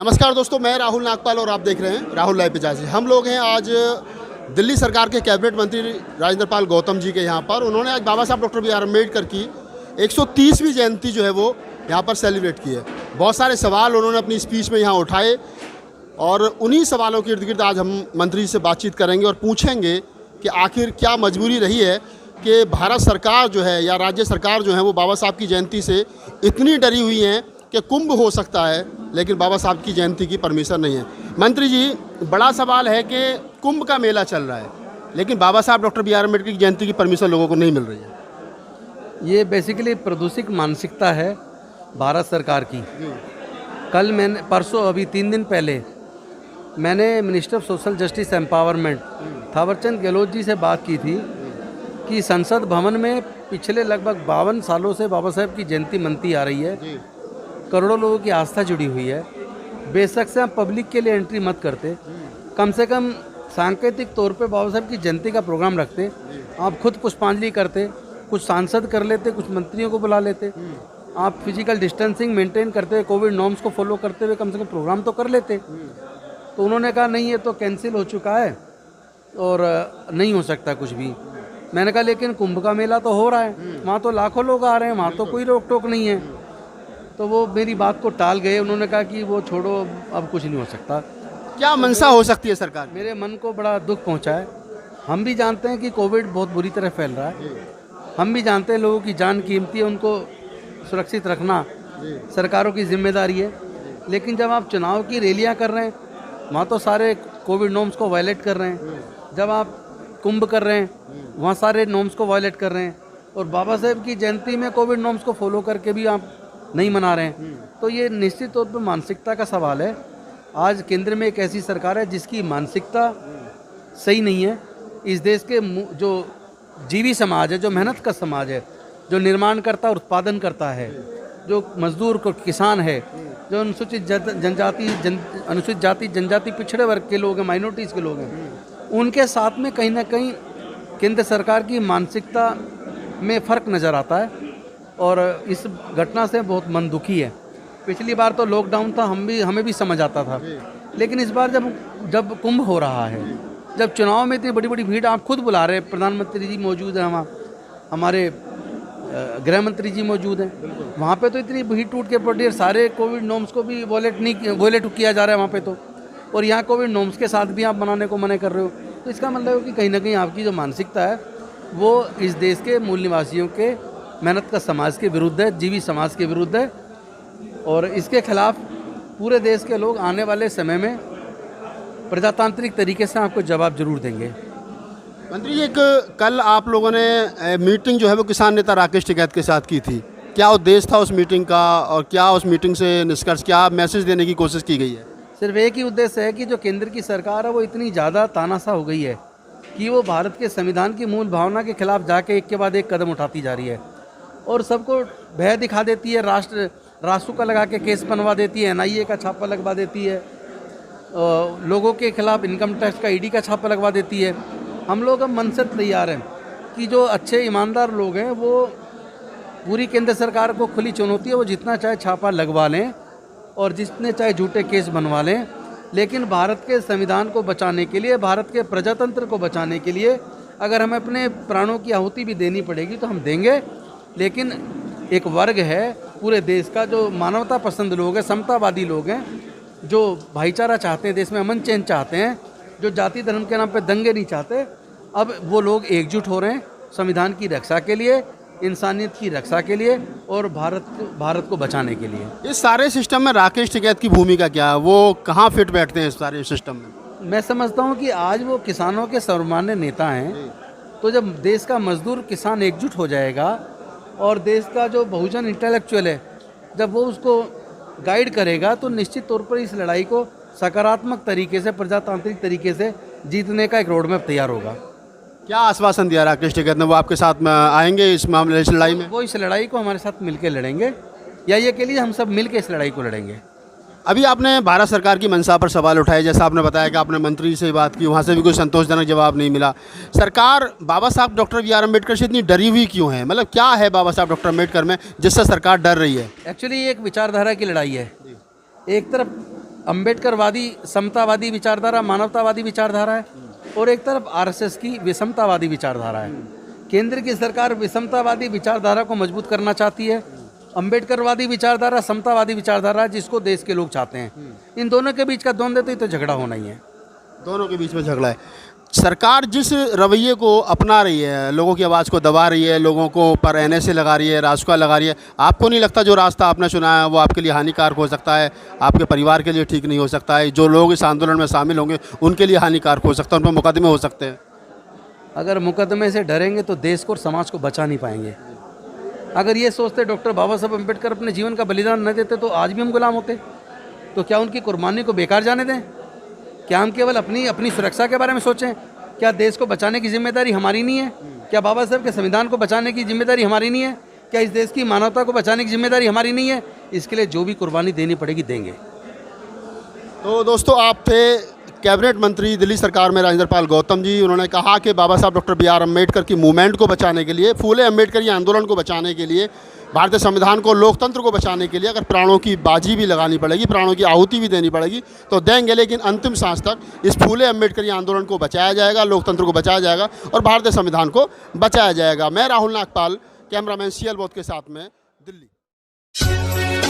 नमस्कार दोस्तों, मैं राहुल नागपाल और आप देख रहे हैं राहुल लाइव पिचासी। हम लोग हैं आज दिल्ली सरकार के कैबिनेट मंत्री राजेंद्र पाल गौतम जी के यहाँ पर। उन्होंने आज बाबा साहब डॉक्टर बी.आर. अम्बेडकर की 130वीं जयंती जो है वो यहाँ पर सेलिब्रेट की है। बहुत सारे सवाल उन्होंने अपनी स्पीच में यहाँ उठाए और उन्हीं सवालों के इर्द गिर्द आज हम मंत्री जी से बातचीत करेंगे और पूछेंगे कि आखिर क्या मजबूरी रही है कि भारत सरकार जो है या राज्य सरकार जो है वो बाबा साहब की जयंती से इतनी डरी हुई हैं कि कुंभ हो सकता है लेकिन बाबा साहब की जयंती की परमिशन नहीं है। मंत्री जी, बड़ा सवाल है कि कुंभ का मेला चल रहा है लेकिन बाबा साहब डॉक्टर बी.आर. अम्बेडकर की जयंती की परमिशन लोगों को नहीं मिल रही है। ये बेसिकली प्रदूषित मानसिकता है भारत सरकार की। कल मैंने परसों अभी 3 दिन पहले मैंने minister of social justice empowerment Thaawarchand Gehlot ji से बात की थी कि संसद भवन में पिछले लगभग 52 सालों से बाबा साहब की जयंती मनती आ रही है। करोड़ों लोगों की आस्था जुड़ी हुई है। बेशक से आप पब्लिक के लिए एंट्री मत करते, कम से कम सांकेतिक तौर पे बाबा साहब की जयंती का प्रोग्राम रखते। आप खुद पुष्पांजलि करते, कुछ सांसद कर लेते, कुछ मंत्रियों को बुला लेते, आप फिजिकल डिस्टेंसिंग मेंटेन करते, कोविड नॉर्म्स को फॉलो करते हुए कम से कम प्रोग्राम तो कर लेते। तो उन्होंने कहा नहीं, ये तो कैंसिल हो चुका है और नहीं हो सकता कुछ भी। मैंने कहा लेकिन कुंभ का मेला तो हो रहा है, वहाँ तो लाखों लोग आ रहे हैं, वहाँ तो कोई रोक टोक नहीं है। तो वो मेरी बात को टाल गए। उन्होंने कहा कि वो छोड़ो, अब कुछ नहीं हो सकता। क्या मंशा हो सकती है सरकार की? मेरे मन को बड़ा दुख पहुंचा है। हम भी जानते हैं कि कोविड बहुत बुरी तरह फैल रहा है। हम भी जानते हैं लोगों की जान कीमती है, उनको सुरक्षित रखना सरकारों की जिम्मेदारी है। लेकिन जब आप चुनाव की रैलियां कर रहे हैं, वहाँ तो सारे कोविड नॉर्म्स को वायलेट कर रहे हैं। जब आप कुंभ कर रहे हैं, वहाँ सारे नॉर्म्स को वायलेट कर रहे हैं। और बाबा साहेब की जयंती में कोविड नॉर्म्स को फॉलो करके भी आप नहीं मना रहे हैं। तो ये निश्चित तौर पर मानसिकता का सवाल है। आज केंद्र में एक ऐसी सरकार है जिसकी मानसिकता सही नहीं है। इस देश के जो जीवी समाज है, जो मेहनत का समाज है, जो निर्माण करता और उत्पादन करता है, जो मजदूर को किसान है, जो अनुसूचित जाति जनजाति पिछड़े वर्ग के लोग हैं, माइनॉरिटीज़ के लोग हैं, उनके साथ में कहीं ना कहीं केंद्र सरकार की मानसिकता में फ़र्क नज़र आता है। और इस घटना से बहुत मन दुखी है। पिछली बार तो लॉकडाउन था, हमें भी समझ आता था। लेकिन इस बार जब कुंभ हो रहा है, जब चुनाव में इतनी बड़ी बड़ी भीड़, आप खुद बुला रहे हैं, प्रधानमंत्री जी मौजूद हैं, वहाँ हमारे गृह मंत्री जी मौजूद हैं, वहाँ पे तो इतनी भीड़ टूट के पड़ी है। सारे कोविड नॉर्म्स को भी वॉयलेट किया जा रहा है वहाँ पे तो। और यहाँ कोविड नॉर्म्स के साथ भी आप बनाने को मना कर रहे हो। तो इसका मतलब है कि कहीं ना कहीं आपकी जो मानसिकता है वो इस देश के मूल निवासियों के, मेहनत का समाज के विरुद्ध है, जीवी समाज के विरुद्ध है। और इसके खिलाफ पूरे देश के लोग आने वाले समय में प्रजातांत्रिक तरीके से आपको जवाब जरूर देंगे। मंत्री जी, एक कल आप लोगों ने मीटिंग जो है वो किसान नेता राकेश टिकैत के साथ की थी। क्या उद्देश्य था उस मीटिंग का और क्या उस मीटिंग से निष्कर्ष, क्या मैसेज देने की कोशिश की गई है? सिर्फ एक ही उद्देश्य है कि जो केंद्र की सरकार है वो इतनी ज़्यादा तानाशाह हो गई है कि वो भारत के संविधान की मूल भावना के खिलाफ जाके एक के बाद एक कदम उठाती जा रही है और सबको भय दिखा देती है। रासू का लगा के केस बनवा देती है, NIA का छापा लगवा देती है, लोगों के खिलाफ इनकम टैक्स का ED का छापा लगवा देती है। हम लोग अब मन से तैयार हैं कि जो अच्छे ईमानदार लोग हैं वो पूरी केंद्र सरकार को खुली चुनौती है, वो जितना चाहे छापा लगवा लें और जितने चाहे झूठे केस बनवा लें। लेकिन भारत के संविधान को बचाने के लिए, भारत के प्रजातंत्र को बचाने के लिए अगर हमें अपने प्राणों की आहुति भी देनी पड़ेगी तो हम देंगे। लेकिन एक वर्ग है पूरे देश का जो मानवता पसंद लोग हैं, समतावादी लोग हैं, जो भाईचारा चाहते हैं, देश में अमन चैन चाहते हैं, जो जाति धर्म के नाम पे दंगे नहीं चाहते, अब वो लोग एकजुट हो रहे हैं संविधान की रक्षा के लिए, इंसानियत की रक्षा के लिए और भारत को बचाने के लिए। इस सारे सिस्टम में राकेश टिकैत की भूमिका क्या है? वो कहाँ फिट बैठते हैं इस सारे सिस्टम में? मैं समझता हूँ कि आज वो किसानों के सर्वमान्य नेता हैं। तो जब देश का मजदूर किसान एकजुट हो जाएगा और देश का जो बहुजन इंटेलेक्चुअल है जब वो उसको गाइड करेगा तो निश्चित तौर पर इस लड़ाई को सकारात्मक तरीके से, प्रजातांत्रिक तरीके से जीतने का एक रोड मैप तैयार होगा। क्या आश्वासन दिया राकेश टिकैत ने? वो आपके साथ में आएंगे इस मामले, इस लड़ाई में? वो इस लड़ाई को हमारे साथ मिलकर लड़ेंगे, या ये के लिए हम सब मिलकर इस लड़ाई को लड़ेंगे। अभी आपने भारत सरकार की मंशा पर सवाल उठाए, जैसा आपने बताया कि आपने मंत्री से बात की, वहाँ से भी कोई संतोषजनक जवाब नहीं मिला। सरकार बाबा साहब डॉक्टर बी.आर. अम्बेडकर से इतनी डरी हुई क्यों है? मतलब क्या है बाबा साहब डॉक्टर अम्बेडकर में जिससे सरकार डर रही है? एक्चुअली ये एक विचारधारा की लड़ाई है। एक तरफ अम्बेडकरवादी समतावादी विचारधारा, मानवतावादी विचारधारा है, और एक तरफ आरएसएस की विषमतावादी विचारधारा है। केंद्र की सरकार विषमतावादी विचारधारा को मजबूत करना चाहती है, अम्बेडकरवादी विचारधारा समतावादी विचारधारा जिसको देश के लोग चाहते हैं। इन दोनों के बीच का द्वंद्व तो झगड़ा होना ही है। दोनों के बीच में झगड़ा है। सरकार जिस रवैये को अपना रही है, लोगों की आवाज़ को दबा रही है, लोगों को पर एनएसए लगा रही है, रासुका लगा रही है, आपको नहीं लगता जो रास्ता आपने चुना है वो आपके लिए हानिकारक हो सकता है, आपके परिवार के लिए ठीक नहीं हो सकता है, जो लोग इस आंदोलन में शामिल होंगे उनके लिए हानिकारक हो सकता है, उन पर मुकदमे हो सकते हैं? अगर मुकदमे से डरेंगे तो देश को और समाज को बचा नहीं पाएंगे। अगर ये सोचते डॉक्टर बाबा साहब अम्बेडकर अपने जीवन का बलिदान न देते तो आज भी हम गुलाम होते। तो क्या उनकी कुर्बानी को बेकार जाने दें? क्या हम केवल अपनी सुरक्षा के बारे में सोचें? क्या देश को बचाने की जिम्मेदारी हमारी नहीं है? क्या बाबा साहब के संविधान को बचाने की जिम्मेदारी हमारी नहीं है? क्या इस देश की मानवता को बचाने की जिम्मेदारी हमारी नहीं है? इसके लिए जो भी कुर्बानी देनी पड़ेगी देंगे। तो दोस्तों, आप थे कैबिनेट मंत्री दिल्ली सरकार में राजेंद्र पाल गौतम जी। उन्होंने कहा कि बाबा साहब डॉक्टर BR अम्बेडकर की मूवमेंट को बचाने के लिए, फूले अम्बेडकर आंदोलन को बचाने के लिए, भारतीय संविधान को, लोकतंत्र को बचाने के लिए अगर प्राणों की बाजी भी लगानी पड़ेगी, प्राणों की आहुति भी देनी पड़ेगी तो देंगे, लेकिन अंतिम सांस तक इस फूले अम्बेडकर आंदोलन को बचाया जाएगा, लोकतंत्र को बचाया जाएगा और भारतीय संविधान को बचाया जाएगा। मैं राहुल नागपाल, कैमरामैन CL बोध के साथ में, दिल्ली।